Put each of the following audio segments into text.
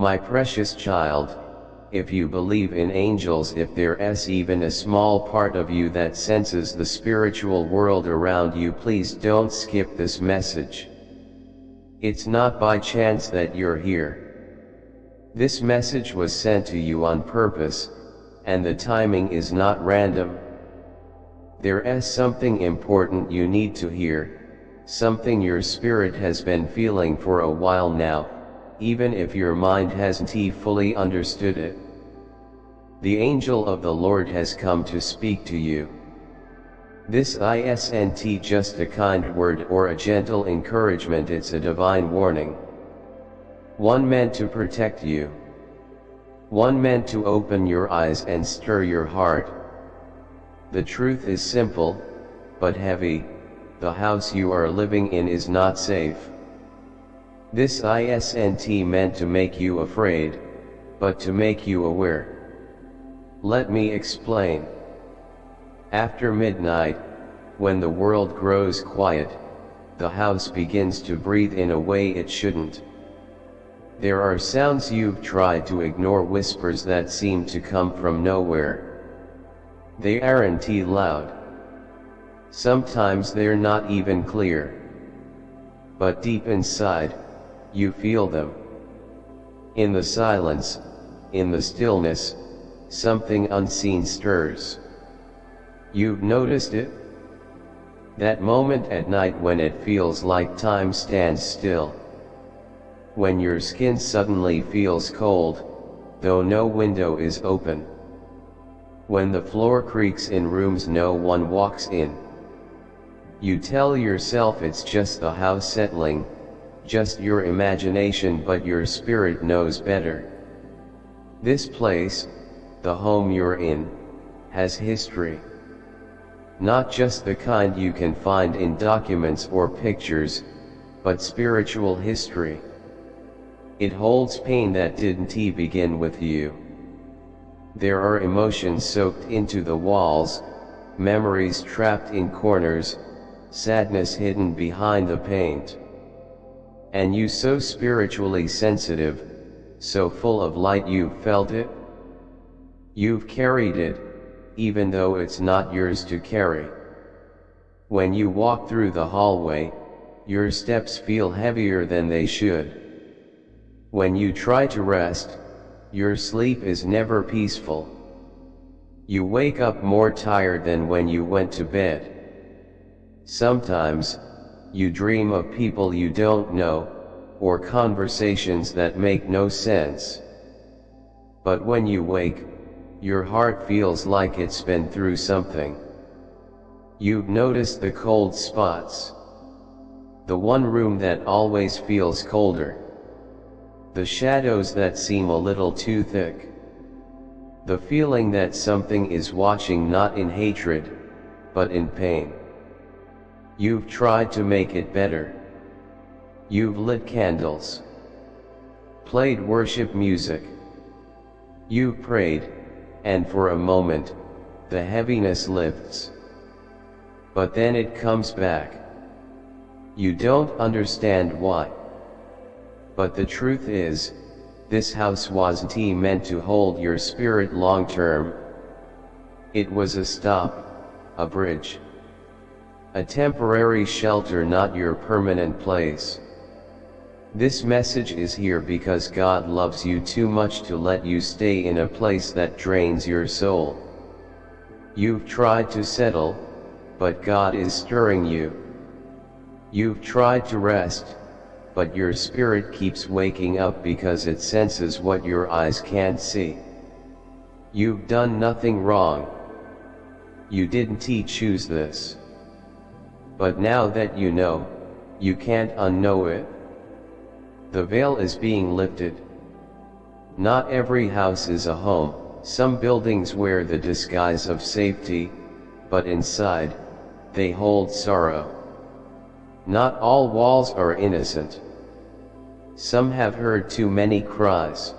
My precious child, if you believe in angels, if there's even a small part of you that senses the spiritual world around you, please don't skip this message. It's not by chance that you're here. This message was sent to you on purpose, and the timing is not random. There's something important you need to hear, something your spirit has been feeling for a while now, even if your mind hasn't fully understood it. The angel of the Lord has come to speak to you. This isn't just a kind word or a gentle encouragement, it's a divine warning. One meant to protect you. One meant to open your eyes and stir your heart. The truth is simple, but heavy: the house you are living in is not safe. This isn't meant to make you afraid, but to make you aware. Let me explain. After midnight, when the world grows quiet, the house begins to breathe in a way it shouldn't. There are sounds you've tried to ignore, whispers that seem to come from nowhere. They aren't loud. Sometimes they're not even clear. But deep inside, you feel them. In the silence, in the stillness, something unseen stirs. You've noticed it? That moment at night when it feels like time stands still. When your skin suddenly feels cold, though no window is open. When the floor creaks in rooms no one walks in. You tell yourself it's just the house settling, just your imagination, but your spirit knows better. This place, the home you're in, has history. Not just the kind you can find in documents or pictures, but spiritual history. It holds pain that didn't begin with you. There are emotions soaked into the walls, memories trapped in corners, sadness hidden behind the paint. And you, so spiritually sensitive, so full of light, you've felt it. You've carried it, even though it's not yours to carry. When you walk through the hallway, your steps feel heavier than they should. When you try to rest, your sleep is never peaceful. You wake up more tired than when you went to bed. Sometimes, you dream of people you don't know, or conversations that make no sense. But when you wake, your heart feels like it's been through something. You've noticed the cold spots. The one room that always feels colder. The shadows that seem a little too thick. The feeling that something is watching, not in hatred, but in pain. You've tried to make it better. You've lit candles. Played worship music. You've prayed, and for a moment, the heaviness lifts. But then it comes back. You don't understand why. But the truth is, this house wasn't meant to hold your spirit long term. It was a stop, a bridge. A temporary shelter, not your permanent place. This message is here because God loves you too much to let you stay in a place that drains your soul. You've tried to settle, but God is stirring you. You've tried to rest, but your spirit keeps waking up because it senses what your eyes can't see. You've done nothing wrong. You didn't choose this. But now that you know, you can't unknow it. The veil is being lifted. Not every house is a home. Some buildings wear the disguise of safety, but inside, they hold sorrow. Not all walls are innocent. Some have heard too many cries.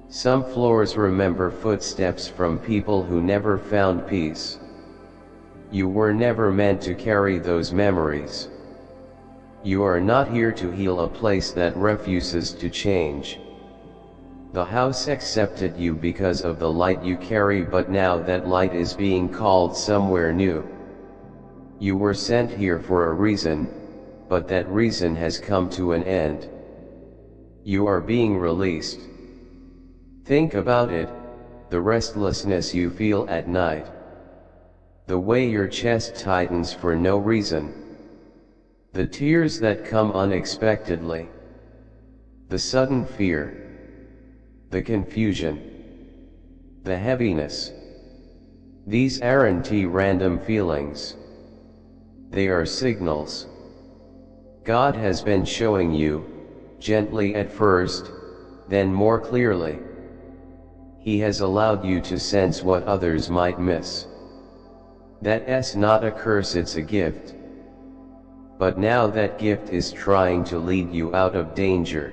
Some floors remember footsteps from people who never found peace. You were never meant to carry those memories. You are not here to heal a place that refuses to change. The house accepted you because of the light you carry, but now that light is being called somewhere new. You were sent here for a reason, but that reason has come to an end. You are being released. Think about it, the restlessness you feel at night. The way your chest tightens for no reason. The tears that come unexpectedly. The sudden fear. The confusion. The heaviness. These aren't random feelings. They are signals. God has been showing you, gently at first, then more clearly. He has allowed you to sense what others might miss. That's not a curse, it's a gift. But now that gift is trying to lead you out of danger.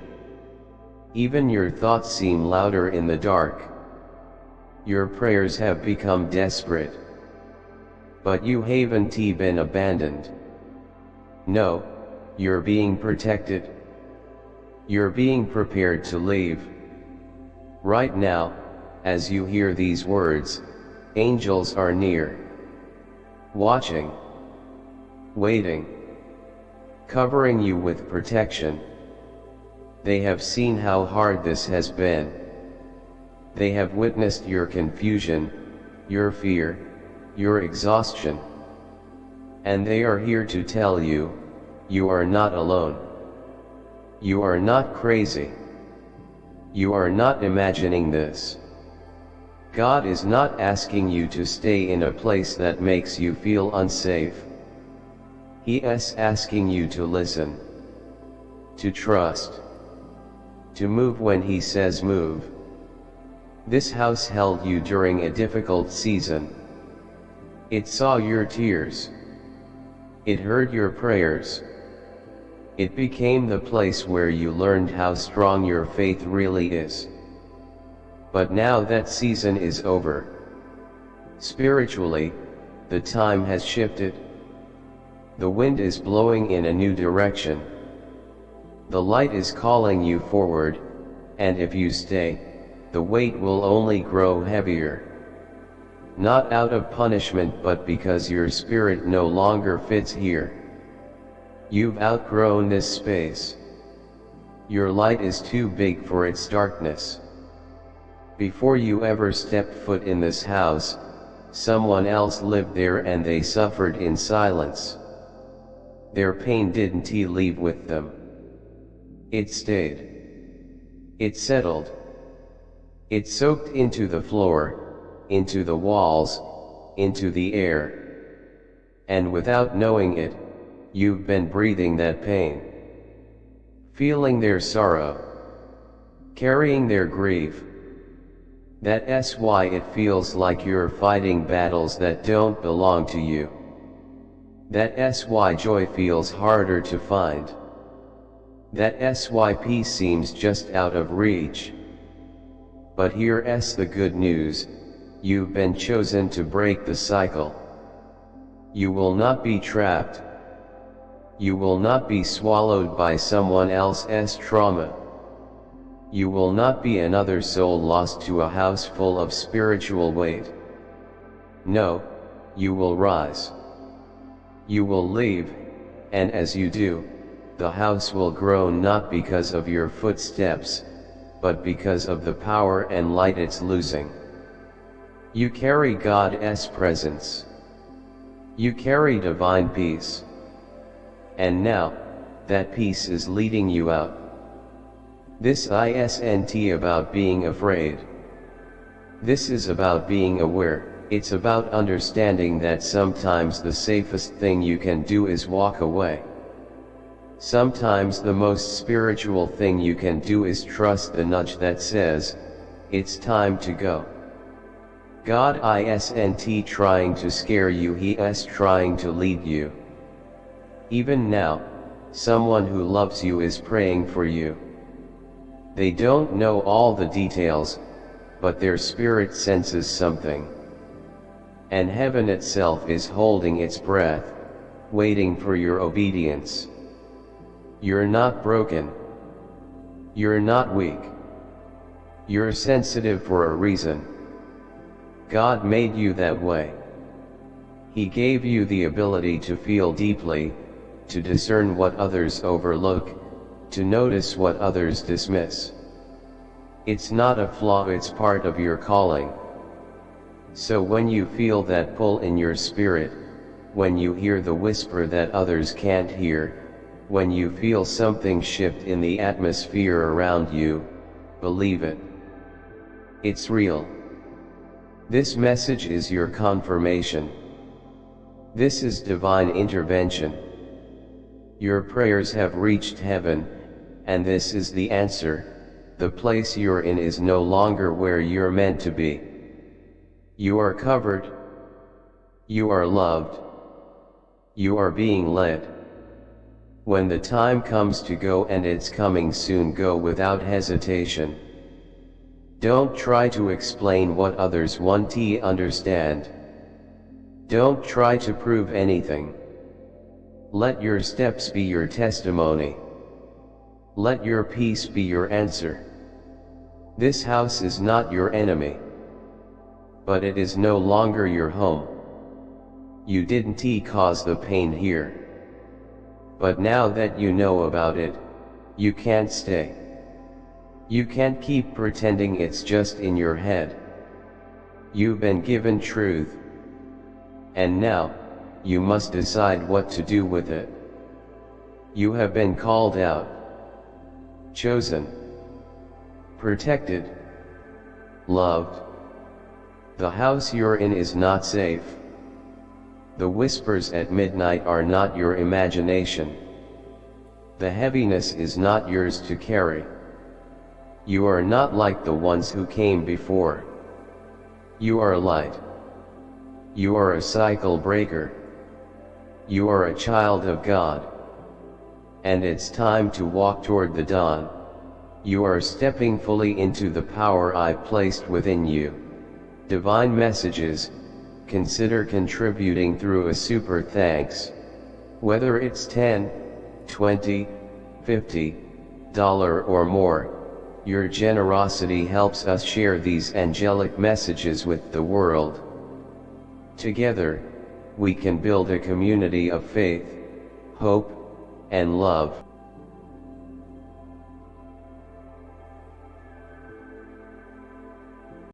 Even your thoughts seem louder in the dark. Your prayers have become desperate. But you haven't been abandoned. No, you're being protected. You're being prepared to leave. Right now, as you hear these words, angels are near. Watching. Waiting. Covering you with protection. They have seen how hard this has been. They have witnessed your confusion, your fear, your exhaustion. And they are here to tell you, you are not alone. You are not crazy. You are not imagining this. God is not asking you to stay in a place that makes you feel unsafe. He is asking you to listen. To trust. To move when He says move. This house held you during a difficult season. It saw your tears. It heard your prayers. It became the place where you learned how strong your faith really is. But now that season is over. Spiritually, the time has shifted. The wind is blowing in a new direction. The light is calling you forward, and if you stay, the weight will only grow heavier. Not out of punishment, but because your spirit no longer fits here. You've outgrown this space. Your light is too big for its darkness. Before you ever stepped foot in this house, someone else lived there and they suffered in silence. Their pain didn't leave with them. It stayed. It settled. It soaked into the floor, into the walls, into the air. And without knowing it, you've been breathing that pain. Feeling their sorrow. Carrying their grief. That's why it feels like you're fighting battles that don't belong to you. That's why joy feels harder to find. That's why peace seems just out of reach. But here's the good news, you've been chosen to break the cycle. You will not be trapped. You will not be swallowed by someone else's trauma. You will not be another soul lost to a house full of spiritual weight. No, you will rise. You will leave, and as you do, the house will grow not because of your footsteps, but because of the power and light it's losing. You carry God's presence. You carry divine peace. And now, that peace is leading you out. This isn't about being afraid. This is about being aware. It's about understanding that sometimes the safest thing you can do is walk away. Sometimes the most spiritual thing you can do is trust the nudge that says, it's time to go. God isn't trying to scare you, He is trying to lead you. Even now, someone who loves you is praying for you. They don't know all the details, but their spirit senses something. And heaven itself is holding its breath, waiting for your obedience. You're not broken. You're not weak. You're sensitive for a reason. God made you that way. He gave you the ability to feel deeply, to discern what others overlook, to notice what others dismiss. It's not a flaw, it's part of your calling. So when you feel that pull in your spirit, when you hear the whisper that others can't hear, when you feel something shift in the atmosphere around you, believe it. It's real. This message is your confirmation. This is divine intervention. Your prayers have reached heaven, and this is the answer. The place you're in is no longer where you're meant to be. You are covered. You are loved. You are being led. When the time comes to go, and it's coming soon, go without hesitation. Don't try to explain what others want to understand. Don't try to prove anything. Let your steps be your testimony. Let your peace be your answer. This house is not your enemy, but it is no longer your home. You didn't cause the pain here, but now that you know about it, you can't stay. You can't keep pretending it's just in your head. You've been given truth, and now, you must decide what to do with it. You have been called out, chosen, protected, loved. The house you're in is not safe. The whispers at midnight are not your imagination. The heaviness is not yours to carry. You are not like the ones who came before. You are light. You are a cycle breaker. You are a child of God. And it's time to walk toward the dawn. You are stepping fully into the power I placed within you. Divine messages, consider contributing through a super thanks. Whether it's $10, $20, $50 or more, your generosity helps us share these angelic messages with the world. Together, we can build a community of faith, hope, and love.